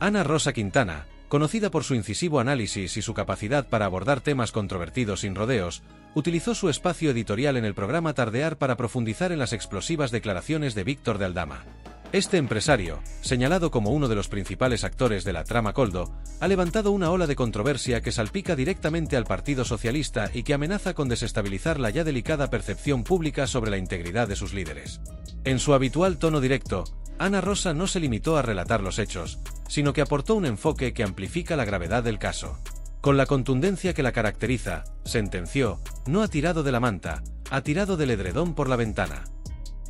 Ana Rosa Quintana, conocida por su incisivo análisis y su capacidad para abordar temas controvertidos sin rodeos, utilizó su espacio editorial en el programa Tardear para profundizar en las explosivas declaraciones de Víctor de Aldama. Este empresario, señalado como uno de los principales actores de la trama Koldo, ha levantado una ola de controversia que salpica directamente al Partido Socialista y que amenaza con desestabilizar la ya delicada percepción pública sobre la integridad de sus líderes. En su habitual tono directo, Ana Rosa no se limitó a relatar los hechos, sino que aportó un enfoque que amplifica la gravedad del caso. Con la contundencia que la caracteriza, sentenció: no ha tirado de la manta, ha tirado del edredón por la ventana.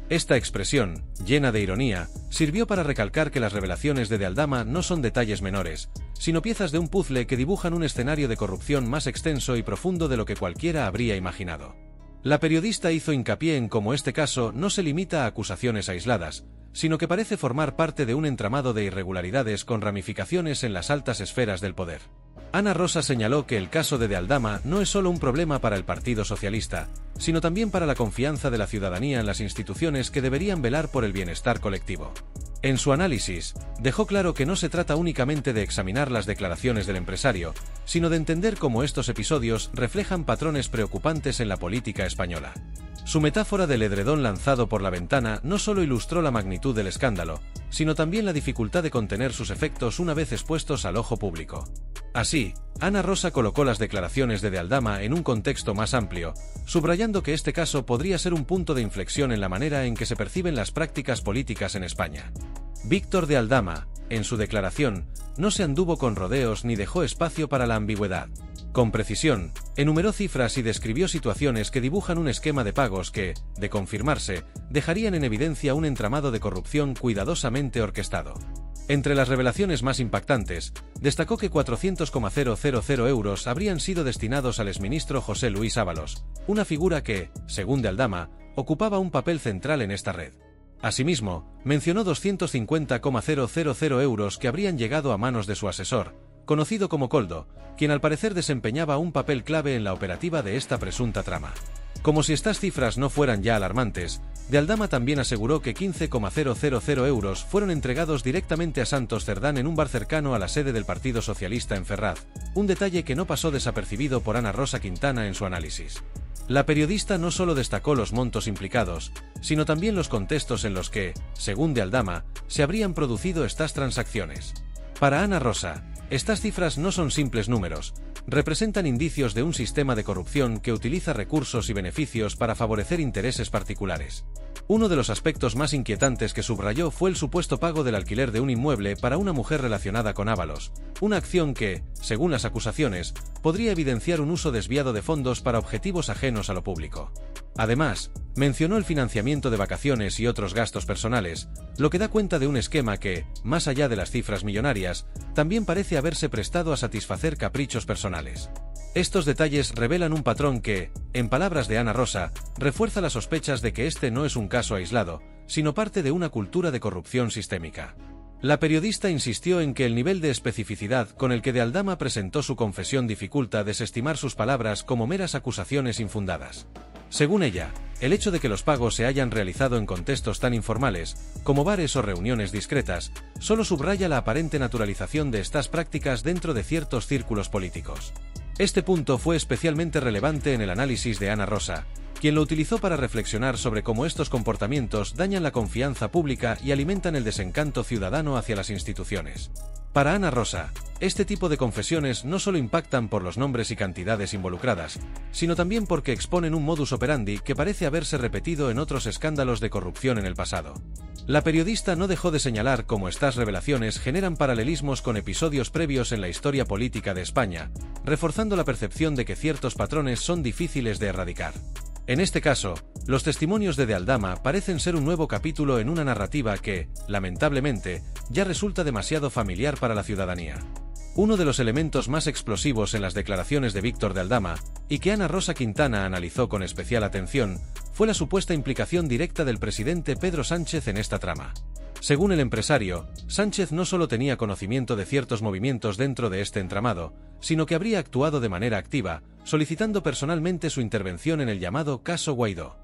Esta expresión, llena de ironía, sirvió para recalcar que las revelaciones de Aldama no son detalles menores, sino piezas de un puzzle que dibujan un escenario de corrupción más extenso y profundo de lo que cualquiera habría imaginado. La periodista hizo hincapié en cómo este caso no se limita a acusaciones aisladas, sino que parece formar parte de un entramado de irregularidades con ramificaciones en las altas esferas del poder. Ana Rosa señaló que el caso de Aldama no es solo un problema para el Partido Socialista, sino también para la confianza de la ciudadanía en las instituciones que deberían velar por el bienestar colectivo. En su análisis, dejó claro que no se trata únicamente de examinar las declaraciones del empresario, sino de entender cómo estos episodios reflejan patrones preocupantes en la política española. Su metáfora del edredón lanzado por la ventana no solo ilustró la magnitud del escándalo, sino también la dificultad de contener sus efectos una vez expuestos al ojo público. Así, Ana Rosa colocó las declaraciones de Aldama en un contexto más amplio, subrayando que este caso podría ser un punto de inflexión en la manera en que se perciben las prácticas políticas en España. Víctor de Aldama, en su declaración, no se anduvo con rodeos ni dejó espacio para la ambigüedad. Con precisión, enumeró cifras y describió situaciones que dibujan un esquema de pagos que, de confirmarse, dejarían en evidencia un entramado de corrupción cuidadosamente orquestado. Entre las revelaciones más impactantes, destacó que 400,000 euros habrían sido destinados al exministro José Luis Ábalos, una figura que, según de Aldama, ocupaba un papel central en esta red. Asimismo, mencionó 250,000 euros que habrían llegado a manos de su asesor, conocido como Koldo, quien al parecer desempeñaba un papel clave en la operativa de esta presunta trama. Como si estas cifras no fueran ya alarmantes, de Aldama también aseguró que 15,000 euros fueron entregados directamente a Santos Cerdán en un bar cercano a la sede del Partido Socialista en Ferraz, un detalle que no pasó desapercibido por Ana Rosa Quintana en su análisis. La periodista no solo destacó los montos implicados, sino también los contextos en los que, según de Aldama, se habrían producido estas transacciones. Para Ana Rosa, estas cifras no son simples números, representan indicios de un sistema de corrupción que utiliza recursos y beneficios para favorecer intereses particulares. Uno de los aspectos más inquietantes que subrayó fue el supuesto pago del alquiler de un inmueble para una mujer relacionada con Ábalos, una acción que, según las acusaciones, podría evidenciar un uso desviado de fondos para objetivos ajenos a lo público. Además, mencionó el financiamiento de vacaciones y otros gastos personales, lo que da cuenta de un esquema que, más allá de las cifras millonarias, también parece haberse prestado a satisfacer caprichos personales. Estos detalles revelan un patrón que, en palabras de Ana Rosa, refuerza las sospechas de que este no es un caso aislado, sino parte de una cultura de corrupción sistémica. La periodista insistió en que el nivel de especificidad con el que de Aldama presentó su confesión dificulta desestimar sus palabras como meras acusaciones infundadas. Según ella, el hecho de que los pagos se hayan realizado en contextos tan informales, como bares o reuniones discretas, solo subraya la aparente naturalización de estas prácticas dentro de ciertos círculos políticos. Este punto fue especialmente relevante en el análisis de Ana Rosa, quien lo utilizó para reflexionar sobre cómo estos comportamientos dañan la confianza pública y alimentan el desencanto ciudadano hacia las instituciones. Para Ana Rosa, este tipo de confesiones no solo impactan por los nombres y cantidades involucradas, sino también porque exponen un modus operandi que parece haberse repetido en otros escándalos de corrupción en el pasado. La periodista no dejó de señalar cómo estas revelaciones generan paralelismos con episodios previos en la historia política de España, reforzando la percepción de que ciertos patrones son difíciles de erradicar. En este caso, los testimonios de Aldama parecen ser un nuevo capítulo en una narrativa que, lamentablemente, ya resulta demasiado familiar para la ciudadanía. Uno de los elementos más explosivos en las declaraciones de Víctor de Aldama, y que Ana Rosa Quintana analizó con especial atención, fue la supuesta implicación directa del presidente Pedro Sánchez en esta trama. Según el empresario, Sánchez no solo tenía conocimiento de ciertos movimientos dentro de este entramado, sino que habría actuado de manera activa, solicitando personalmente su intervención en el llamado caso Guaidó.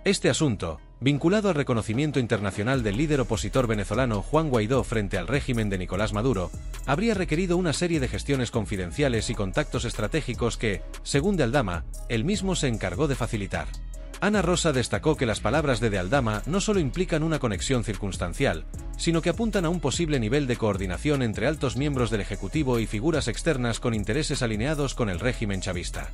Este asunto, vinculado al reconocimiento internacional del líder opositor venezolano Juan Guaidó frente al régimen de Nicolás Maduro, habría requerido una serie de gestiones confidenciales y contactos estratégicos que, según De Aldama, él mismo se encargó de facilitar. Ana Rosa destacó que las palabras de Aldama no solo implican una conexión circunstancial, sino que apuntan a un posible nivel de coordinación entre altos miembros del Ejecutivo y figuras externas con intereses alineados con el régimen chavista.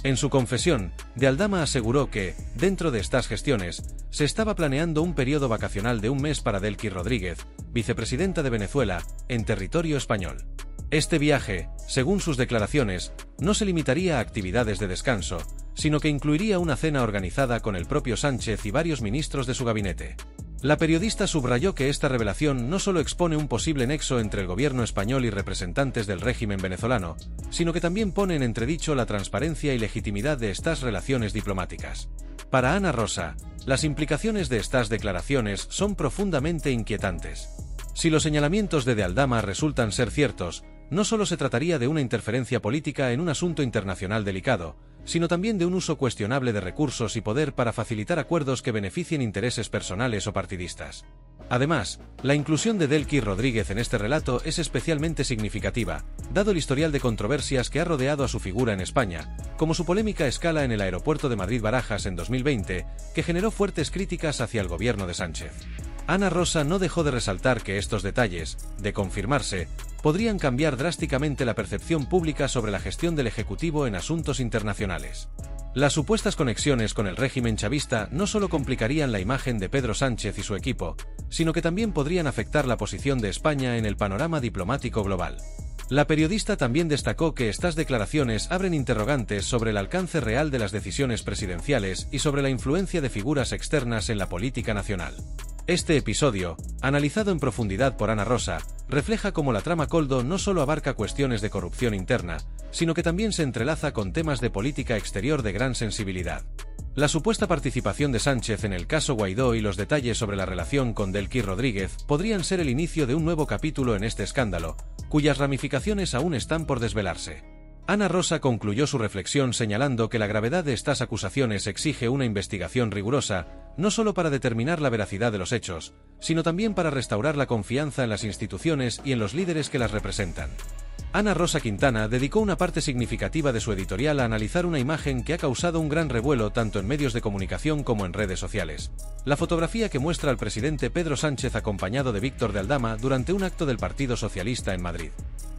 En su confesión, De Aldama aseguró que, dentro de estas gestiones, se estaba planeando un periodo vacacional de un mes para Delcy Rodríguez, vicepresidenta de Venezuela, en territorio español. Este viaje, según sus declaraciones, no se limitaría a actividades de descanso, sino que incluiría una cena organizada con el propio Sánchez y varios ministros de su gabinete. La periodista subrayó que esta revelación no solo expone un posible nexo entre el gobierno español y representantes del régimen venezolano, sino que también pone en entredicho la transparencia y legitimidad de estas relaciones diplomáticas. Para Ana Rosa, las implicaciones de estas declaraciones son profundamente inquietantes. Si los señalamientos de Aldama resultan ser ciertos, no solo se trataría de una interferencia política en un asunto internacional delicado, sino también de un uso cuestionable de recursos y poder para facilitar acuerdos que beneficien intereses personales o partidistas. Además, la inclusión de Delcy Rodríguez en este relato es especialmente significativa, dado el historial de controversias que ha rodeado a su figura en España, como su polémica escala en el aeropuerto de Madrid-Barajas en 2020, que generó fuertes críticas hacia el gobierno de Sánchez. Ana Rosa no dejó de resaltar que estos detalles, de confirmarse, podrían cambiar drásticamente la percepción pública sobre la gestión del Ejecutivo en asuntos internacionales. Las supuestas conexiones con el régimen chavista no solo complicarían la imagen de Pedro Sánchez y su equipo, sino que también podrían afectar la posición de España en el panorama diplomático global. La periodista también destacó que estas declaraciones abren interrogantes sobre el alcance real de las decisiones presidenciales y sobre la influencia de figuras externas en la política nacional. Este episodio, analizado en profundidad por Ana Rosa, refleja cómo la trama Koldo no solo abarca cuestiones de corrupción interna, sino que también se entrelaza con temas de política exterior de gran sensibilidad. La supuesta participación de Sánchez en el caso Guaidó y los detalles sobre la relación con Delcy Rodríguez podrían ser el inicio de un nuevo capítulo en este escándalo, cuyas ramificaciones aún están por desvelarse. Ana Rosa concluyó su reflexión señalando que la gravedad de estas acusaciones exige una investigación rigurosa, no solo para determinar la veracidad de los hechos, sino también para restaurar la confianza en las instituciones y en los líderes que las representan. Ana Rosa Quintana dedicó una parte significativa de su editorial a analizar una imagen que ha causado un gran revuelo tanto en medios de comunicación como en redes sociales. La fotografía que muestra al presidente Pedro Sánchez acompañado de Víctor de Aldama durante un acto del Partido Socialista en Madrid.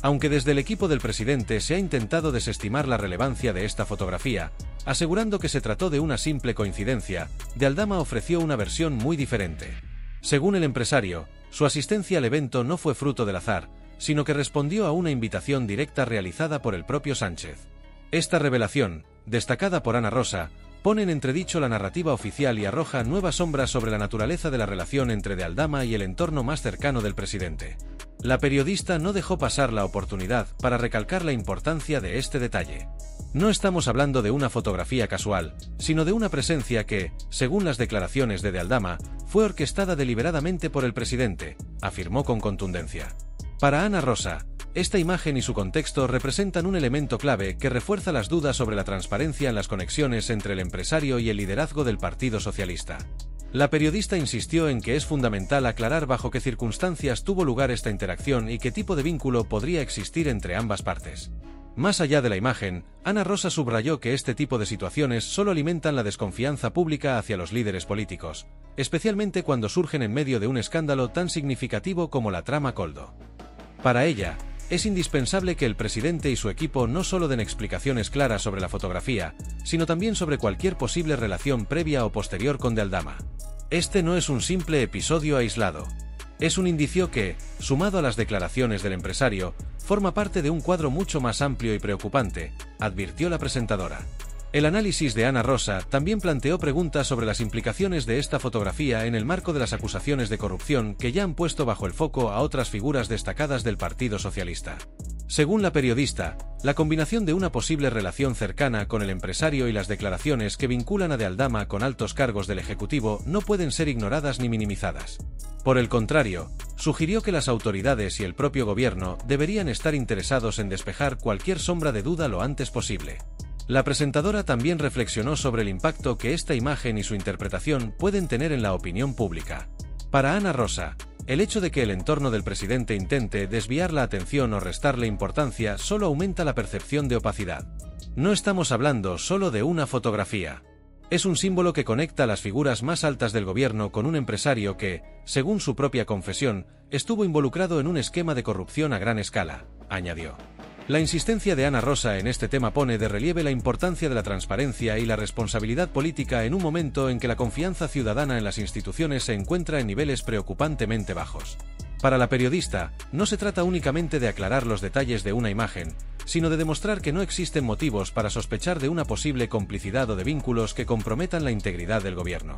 Aunque desde el equipo del presidente se ha intentado desestimar la relevancia de esta fotografía, asegurando que se trató de una simple coincidencia, De Aldama ofreció una versión muy diferente. Según el empresario, su asistencia al evento no fue fruto del azar, sino que respondió a una invitación directa realizada por el propio Sánchez. Esta revelación, destacada por Ana Rosa, pone en entredicho la narrativa oficial y arroja nuevas sombras sobre la naturaleza de la relación entre De Aldama y el entorno más cercano del presidente. La periodista no dejó pasar la oportunidad para recalcar la importancia de este detalle. No estamos hablando de una fotografía casual, sino de una presencia que, según las declaraciones de Aldama, fue orquestada deliberadamente por el presidente, afirmó con contundencia. Para Ana Rosa, esta imagen y su contexto representan un elemento clave que refuerza las dudas sobre la transparencia en las conexiones entre el empresario y el liderazgo del Partido Socialista. La periodista insistió en que es fundamental aclarar bajo qué circunstancias tuvo lugar esta interacción y qué tipo de vínculo podría existir entre ambas partes. Más allá de la imagen, Ana Rosa subrayó que este tipo de situaciones solo alimentan la desconfianza pública hacia los líderes políticos, especialmente cuando surgen en medio de un escándalo tan significativo como la trama Koldo. Para ella, es indispensable que el presidente y su equipo no solo den explicaciones claras sobre la fotografía, sino también sobre cualquier posible relación previa o posterior con De Aldama. Este no es un simple episodio aislado. Es un indicio que, sumado a las declaraciones del empresario, forma parte de un cuadro mucho más amplio y preocupante, advirtió la presentadora. El análisis de Ana Rosa también planteó preguntas sobre las implicaciones de esta fotografía en el marco de las acusaciones de corrupción que ya han puesto bajo el foco a otras figuras destacadas del Partido Socialista. Según la periodista, la combinación de una posible relación cercana con el empresario y las declaraciones que vinculan a De Aldama con altos cargos del Ejecutivo no pueden ser ignoradas ni minimizadas. Por el contrario, sugirió que las autoridades y el propio gobierno deberían estar interesados en despejar cualquier sombra de duda lo antes posible. La presentadora también reflexionó sobre el impacto que esta imagen y su interpretación pueden tener en la opinión pública. Para Ana Rosa, el hecho de que el entorno del presidente intente desviar la atención o restarle importancia solo aumenta la percepción de opacidad. No estamos hablando solo de una fotografía. Es un símbolo que conecta a las figuras más altas del gobierno con un empresario que, según su propia confesión, estuvo involucrado en un esquema de corrupción a gran escala, añadió. La insistencia de Ana Rosa en este tema pone de relieve la importancia de la transparencia y la responsabilidad política en un momento en que la confianza ciudadana en las instituciones se encuentra en niveles preocupantemente bajos. Para la periodista, no se trata únicamente de aclarar los detalles de una imagen, sino de demostrar que no existen motivos para sospechar de una posible complicidad o de vínculos que comprometan la integridad del gobierno.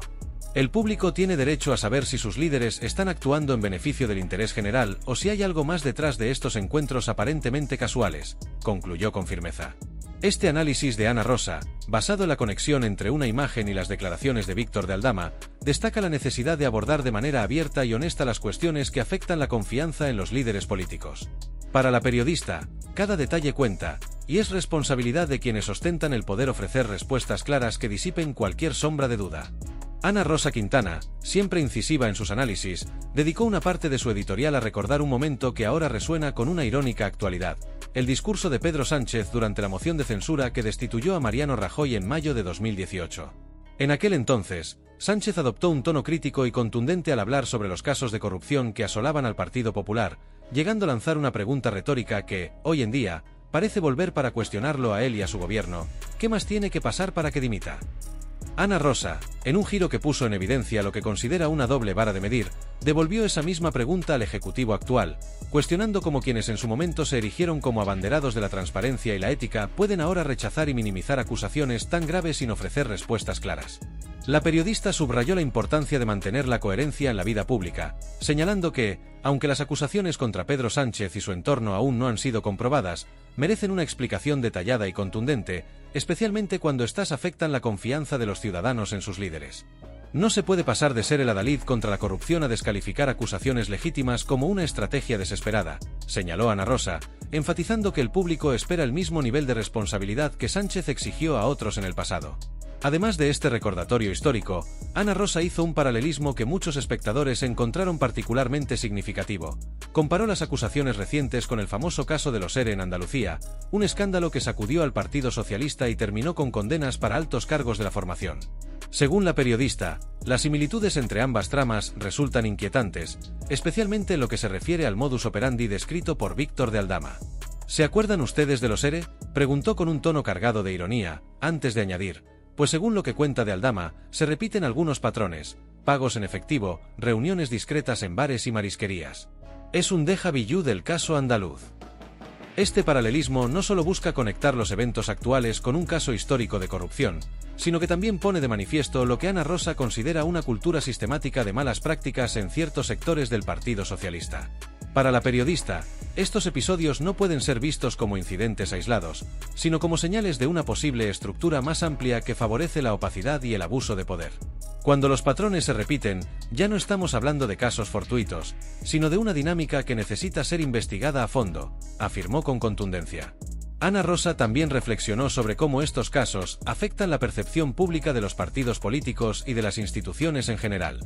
El público tiene derecho a saber si sus líderes están actuando en beneficio del interés general o si hay algo más detrás de estos encuentros aparentemente casuales, concluyó con firmeza. Este análisis de Ana Rosa, basado en la conexión entre una imagen y las declaraciones de Víctor de Aldama, destaca la necesidad de abordar de manera abierta y honesta las cuestiones que afectan la confianza en los líderes políticos. Para la periodista, cada detalle cuenta, y es responsabilidad de quienes ostentan el poder ofrecer respuestas claras que disipen cualquier sombra de duda. Ana Rosa Quintana, siempre incisiva en sus análisis, dedicó una parte de su editorial a recordar un momento que ahora resuena con una irónica actualidad: el discurso de Pedro Sánchez durante la moción de censura que destituyó a Mariano Rajoy en mayo de 2018. En aquel entonces, Sánchez adoptó un tono crítico y contundente al hablar sobre los casos de corrupción que asolaban al Partido Popular, llegando a lanzar una pregunta retórica que, hoy en día, parece volver para cuestionarlo a él y a su gobierno: ¿qué más tiene que pasar para que dimita? Ana Rosa, en un giro que puso en evidencia lo que considera una doble vara de medir, devolvió esa misma pregunta al Ejecutivo actual, cuestionando cómo quienes en su momento se erigieron como abanderados de la transparencia y la ética pueden ahora rechazar y minimizar acusaciones tan graves sin ofrecer respuestas claras. La periodista subrayó la importancia de mantener la coherencia en la vida pública, señalando que, aunque las acusaciones contra Pedro Sánchez y su entorno aún no han sido comprobadas, merecen una explicación detallada y contundente, especialmente cuando éstas afectan la confianza de los ciudadanos en sus líderes. No se puede pasar de ser el adalid contra la corrupción a descalificar acusaciones legítimas como una estrategia desesperada, señaló Ana Rosa, enfatizando que el público espera el mismo nivel de responsabilidad que Sánchez exigió a otros en el pasado. Además de este recordatorio histórico, Ana Rosa hizo un paralelismo que muchos espectadores encontraron particularmente significativo. Comparó las acusaciones recientes con el famoso caso de los ERE en Andalucía, un escándalo que sacudió al Partido Socialista y terminó con condenas para altos cargos de la formación. Según la periodista, las similitudes entre ambas tramas resultan inquietantes, especialmente en lo que se refiere al modus operandi descrito por Víctor de Aldama. ¿Se acuerdan ustedes de los ERE?, preguntó con un tono cargado de ironía, antes de añadir: pues según lo que cuenta de Aldama, se repiten algunos patrones: pagos en efectivo, reuniones discretas en bares y marisquerías. Es un déjà vu del caso andaluz. Este paralelismo no solo busca conectar los eventos actuales con un caso histórico de corrupción, sino que también pone de manifiesto lo que Ana Rosa considera una cultura sistemática de malas prácticas en ciertos sectores del Partido Socialista. Para la periodista, estos episodios no pueden ser vistos como incidentes aislados, sino como señales de una posible estructura más amplia que favorece la opacidad y el abuso de poder. Cuando los patrones se repiten, ya no estamos hablando de casos fortuitos, sino de una dinámica que necesita ser investigada a fondo, afirmó con contundencia. Ana Rosa también reflexionó sobre cómo estos casos afectan la percepción pública de los partidos políticos y de las instituciones en general.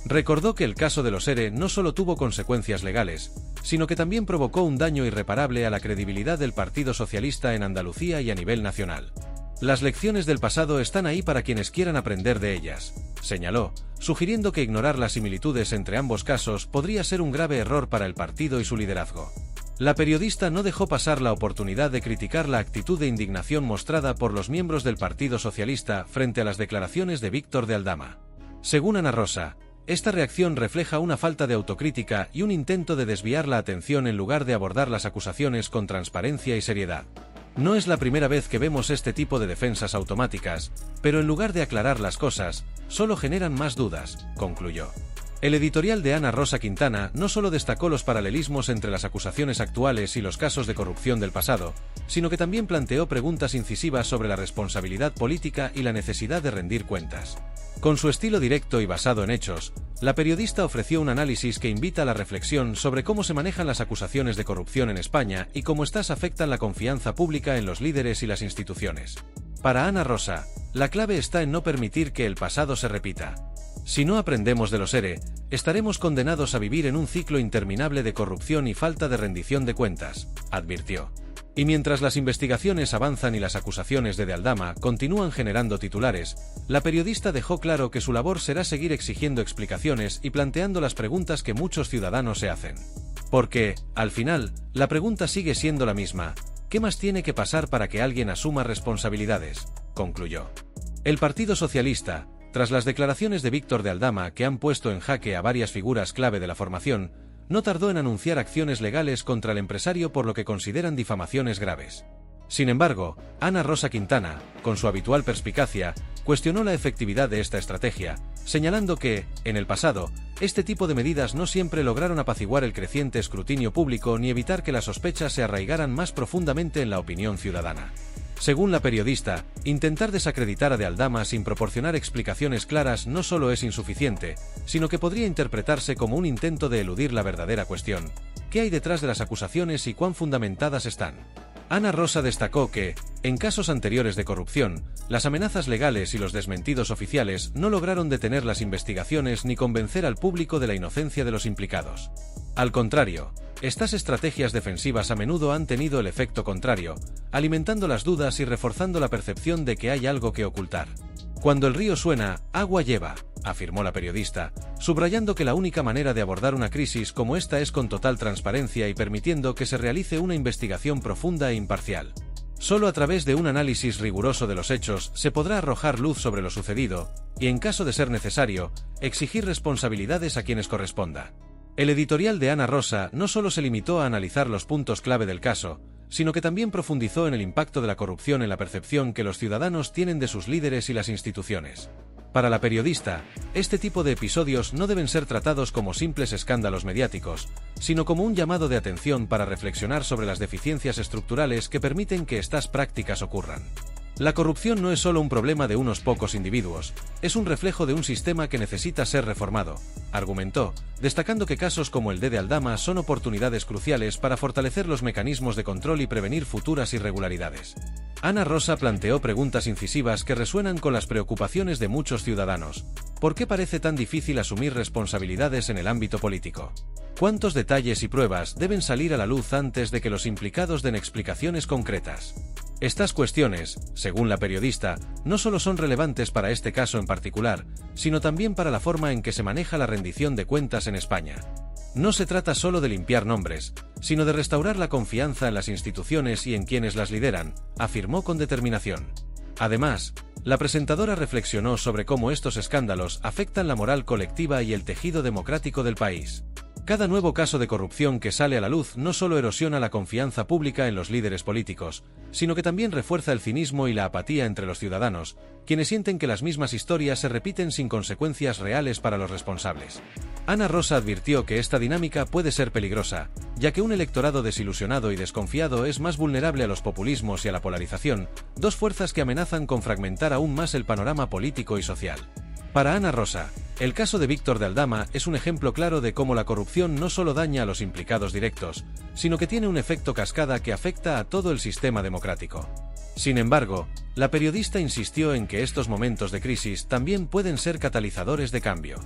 Recordó que el caso de los ERE no solo tuvo consecuencias legales, sino que también provocó un daño irreparable a la credibilidad del Partido Socialista en Andalucía y a nivel nacional. Las lecciones del pasado están ahí para quienes quieran aprender de ellas, señaló, sugiriendo que ignorar las similitudes entre ambos casos podría ser un grave error para el partido y su liderazgo. La periodista no dejó pasar la oportunidad de criticar la actitud de indignación mostrada por los miembros del Partido Socialista frente a las declaraciones de Víctor de Aldama. Según Ana Rosa, esta reacción refleja una falta de autocrítica y un intento de desviar la atención en lugar de abordar las acusaciones con transparencia y seriedad. No es la primera vez que vemos este tipo de defensas automáticas, pero en lugar de aclarar las cosas, solo generan más dudas, concluyó. El editorial de Ana Rosa Quintana no solo destacó los paralelismos entre las acusaciones actuales y los casos de corrupción del pasado, sino que también planteó preguntas incisivas sobre la responsabilidad política y la necesidad de rendir cuentas. Con su estilo directo y basado en hechos, la periodista ofreció un análisis que invita a la reflexión sobre cómo se manejan las acusaciones de corrupción en España y cómo éstas afectan la confianza pública en los líderes y las instituciones. Para Ana Rosa, la clave está en no permitir que el pasado se repita. Si no aprendemos de los ERE, estaremos condenados a vivir en un ciclo interminable de corrupción y falta de rendición de cuentas, advirtió. Y mientras las investigaciones avanzan y las acusaciones de Aldama continúan generando titulares, la periodista dejó claro que su labor será seguir exigiendo explicaciones y planteando las preguntas que muchos ciudadanos se hacen. Porque, al final, la pregunta sigue siendo la misma: ¿qué más tiene que pasar para que alguien asuma responsabilidades?, concluyó. El Partido Socialista, tras las declaraciones de Víctor de Aldama que han puesto en jaque a varias figuras clave de la formación, no tardó en anunciar acciones legales contra el empresario por lo que consideran difamaciones graves. Sin embargo, Ana Rosa Quintana, con su habitual perspicacia, cuestionó la efectividad de esta estrategia, señalando que, en el pasado, este tipo de medidas no siempre lograron apaciguar el creciente escrutinio público ni evitar que las sospechas se arraigaran más profundamente en la opinión ciudadana. Según la periodista, intentar desacreditar a de Aldama sin proporcionar explicaciones claras no solo es insuficiente, sino que podría interpretarse como un intento de eludir la verdadera cuestión: ¿qué hay detrás de las acusaciones y cuán fundamentadas están? Ana Rosa destacó que, en casos anteriores de corrupción, las amenazas legales y los desmentidos oficiales no lograron detener las investigaciones ni convencer al público de la inocencia de los implicados. Al contrario, estas estrategias defensivas a menudo han tenido el efecto contrario, alimentando las dudas y reforzando la percepción de que hay algo que ocultar. Cuando el río suena, agua lleva, afirmó la periodista, subrayando que la única manera de abordar una crisis como esta es con total transparencia y permitiendo que se realice una investigación profunda e imparcial. Solo a través de un análisis riguroso de los hechos se podrá arrojar luz sobre lo sucedido, y en caso de ser necesario, exigir responsabilidades a quienes corresponda. El editorial de Ana Rosa no solo se limitó a analizar los puntos clave del caso, sino que también profundizó en el impacto de la corrupción en la percepción que los ciudadanos tienen de sus líderes y las instituciones. Para la periodista, este tipo de episodios no deben ser tratados como simples escándalos mediáticos, sino como un llamado de atención para reflexionar sobre las deficiencias estructurales que permiten que estas prácticas ocurran. La corrupción no es solo un problema de unos pocos individuos, es un reflejo de un sistema que necesita ser reformado, argumentó, destacando que casos como el de Aldama son oportunidades cruciales para fortalecer los mecanismos de control y prevenir futuras irregularidades. Ana Rosa planteó preguntas incisivas que resuenan con las preocupaciones de muchos ciudadanos. ¿Por qué parece tan difícil asumir responsabilidades en el ámbito político? ¿Cuántos detalles y pruebas deben salir a la luz antes de que los implicados den explicaciones concretas? Estas cuestiones, según la periodista, no solo son relevantes para este caso en particular, sino también para la forma en que se maneja la rendición de cuentas en España. No se trata solo de limpiar nombres, sino de restaurar la confianza en las instituciones y en quienes las lideran, afirmó con determinación. Además, la presentadora reflexionó sobre cómo estos escándalos afectan la moral colectiva y el tejido democrático del país. Cada nuevo caso de corrupción que sale a la luz no solo erosiona la confianza pública en los líderes políticos, sino que también refuerza el cinismo y la apatía entre los ciudadanos, quienes sienten que las mismas historias se repiten sin consecuencias reales para los responsables. Ana Rosa advirtió que esta dinámica puede ser peligrosa, ya que un electorado desilusionado y desconfiado es más vulnerable a los populismos y a la polarización, dos fuerzas que amenazan con fragmentar aún más el panorama político y social. Para Ana Rosa, el caso de Víctor de Aldama es un ejemplo claro de cómo la corrupción no solo daña a los implicados directos, sino que tiene un efecto cascada que afecta a todo el sistema democrático. Sin embargo, la periodista insistió en que estos momentos de crisis también pueden ser catalizadores de cambio.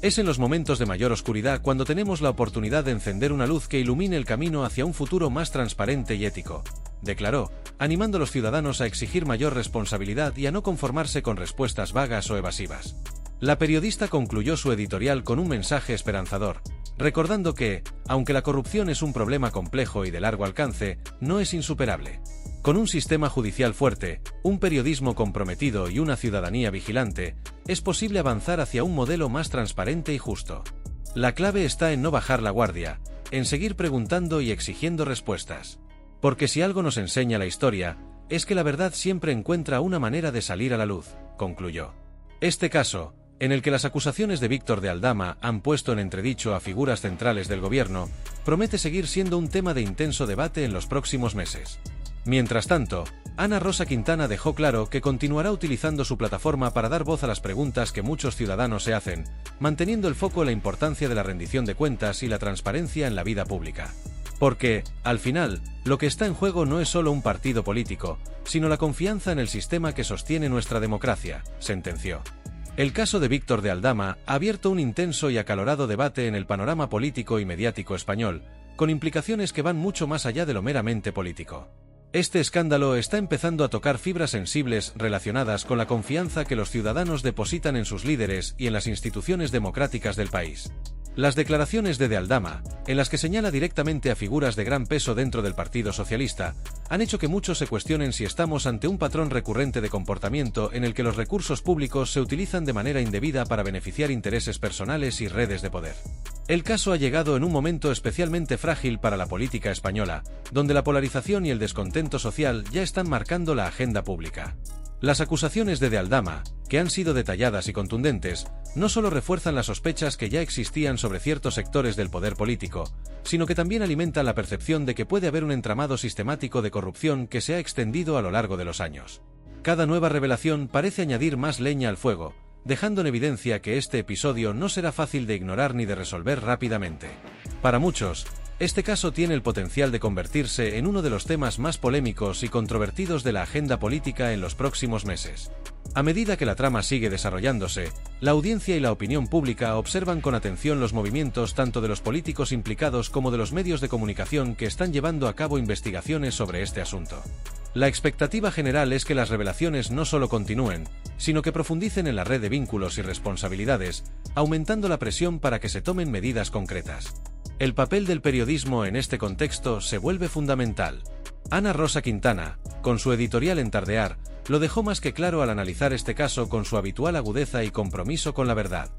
Es en los momentos de mayor oscuridad cuando tenemos la oportunidad de encender una luz que ilumine el camino hacia un futuro más transparente y ético, declaró, animando a los ciudadanos a exigir mayor responsabilidad y a no conformarse con respuestas vagas o evasivas. La periodista concluyó su editorial con un mensaje esperanzador, recordando que, aunque la corrupción es un problema complejo y de largo alcance, no es insuperable. Con un sistema judicial fuerte, un periodismo comprometido y una ciudadanía vigilante, es posible avanzar hacia un modelo más transparente y justo. La clave está en no bajar la guardia, en seguir preguntando y exigiendo respuestas. Porque si algo nos enseña la historia, es que la verdad siempre encuentra una manera de salir a la luz, concluyó. Este caso, en el que las acusaciones de Víctor de Aldama han puesto en entredicho a figuras centrales del gobierno, promete seguir siendo un tema de intenso debate en los próximos meses. Mientras tanto, Ana Rosa Quintana dejó claro que continuará utilizando su plataforma para dar voz a las preguntas que muchos ciudadanos se hacen, manteniendo el foco en la importancia de la rendición de cuentas y la transparencia en la vida pública. Porque, al final, lo que está en juego no es solo un partido político, sino la confianza en el sistema que sostiene nuestra democracia, sentenció. El caso de Víctor de Aldama ha abierto un intenso y acalorado debate en el panorama político y mediático español, con implicaciones que van mucho más allá de lo meramente político. Este escándalo está empezando a tocar fibras sensibles relacionadas con la confianza que los ciudadanos depositan en sus líderes y en las instituciones democráticas del país. Las declaraciones de Aldama, en las que señala directamente a figuras de gran peso dentro del Partido Socialista, han hecho que muchos se cuestionen si estamos ante un patrón recurrente de comportamiento en el que los recursos públicos se utilizan de manera indebida para beneficiar intereses personales y redes de poder. El caso ha llegado en un momento especialmente frágil para la política española, donde la polarización y el descontento social ya están marcando la agenda pública. Las acusaciones de Aldama, que han sido detalladas y contundentes, no solo refuerzan las sospechas que ya existían sobre ciertos sectores del poder político, sino que también alimentan la percepción de que puede haber un entramado sistemático de corrupción que se ha extendido a lo largo de los años. Cada nueva revelación parece añadir más leña al fuego, dejando en evidencia que este episodio no será fácil de ignorar ni de resolver rápidamente. Para muchos, este caso tiene el potencial de convertirse en uno de los temas más polémicos y controvertidos de la agenda política en los próximos meses. A medida que la trama sigue desarrollándose, la audiencia y la opinión pública observan con atención los movimientos tanto de los políticos implicados como de los medios de comunicación que están llevando a cabo investigaciones sobre este asunto. La expectativa general es que las revelaciones no solo continúen, sino que profundicen en la red de vínculos y responsabilidades, aumentando la presión para que se tomen medidas concretas. El papel del periodismo en este contexto se vuelve fundamental. Ana Rosa Quintana, con su editorial en Tardear, lo dejó más que claro al analizar este caso con su habitual agudeza y compromiso con la verdad.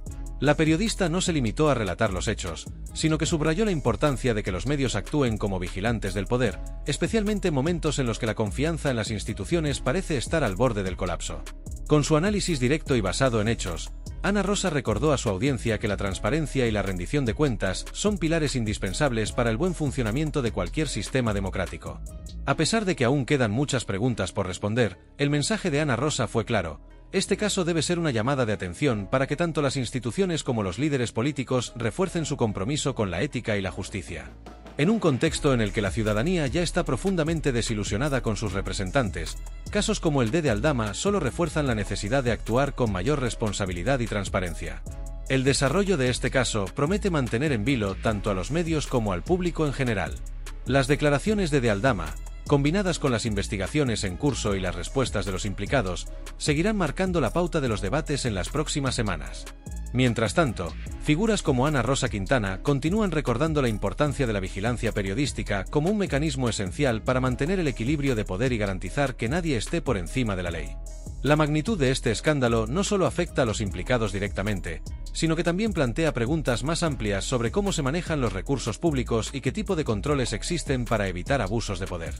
La periodista no se limitó a relatar los hechos, sino que subrayó la importancia de que los medios actúen como vigilantes del poder, especialmente en momentos en los que la confianza en las instituciones parece estar al borde del colapso. Con su análisis directo y basado en hechos, Ana Rosa recordó a su audiencia que la transparencia y la rendición de cuentas son pilares indispensables para el buen funcionamiento de cualquier sistema democrático. A pesar de que aún quedan muchas preguntas por responder, el mensaje de Ana Rosa fue claro. Este caso debe ser una llamada de atención para que tanto las instituciones como los líderes políticos refuercen su compromiso con la ética y la justicia. En un contexto en el que la ciudadanía ya está profundamente desilusionada con sus representantes, casos como el de Aldama solo refuerzan la necesidad de actuar con mayor responsabilidad y transparencia. El desarrollo de este caso promete mantener en vilo tanto a los medios como al público en general. Las declaraciones de Aldama, combinadas con las investigaciones en curso y las respuestas de los implicados, seguirán marcando la pauta de los debates en las próximas semanas. Mientras tanto, figuras como Ana Rosa Quintana continúan recordando la importancia de la vigilancia periodística como un mecanismo esencial para mantener el equilibrio de poder y garantizar que nadie esté por encima de la ley. La magnitud de este escándalo no solo afecta a los implicados directamente, sino que también plantea preguntas más amplias sobre cómo se manejan los recursos públicos y qué tipo de controles existen para evitar abusos de poder.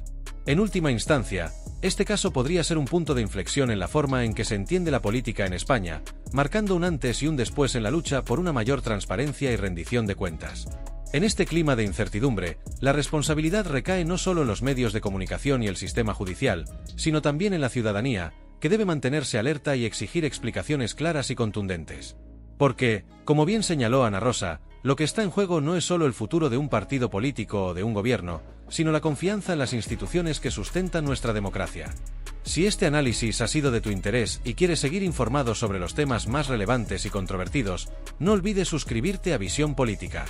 En última instancia, este caso podría ser un punto de inflexión en la forma en que se entiende la política en España, marcando un antes y un después en la lucha por una mayor transparencia y rendición de cuentas. En este clima de incertidumbre, la responsabilidad recae no solo en los medios de comunicación y el sistema judicial, sino también en la ciudadanía, que debe mantenerse alerta y exigir explicaciones claras y contundentes. Porque, como bien señaló Ana Rosa, lo que está en juego no es solo el futuro de un partido político o de un gobierno, sino la confianza en las instituciones que sustentan nuestra democracia. Si este análisis ha sido de tu interés y quieres seguir informado sobre los temas más relevantes y controvertidos, no olvides suscribirte a Visión Política.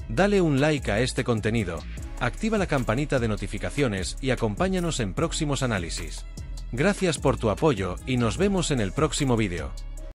Dale un like a este contenido, activa la campanita de notificaciones y acompáñanos en próximos análisis. Gracias por tu apoyo y nos vemos en el próximo vídeo.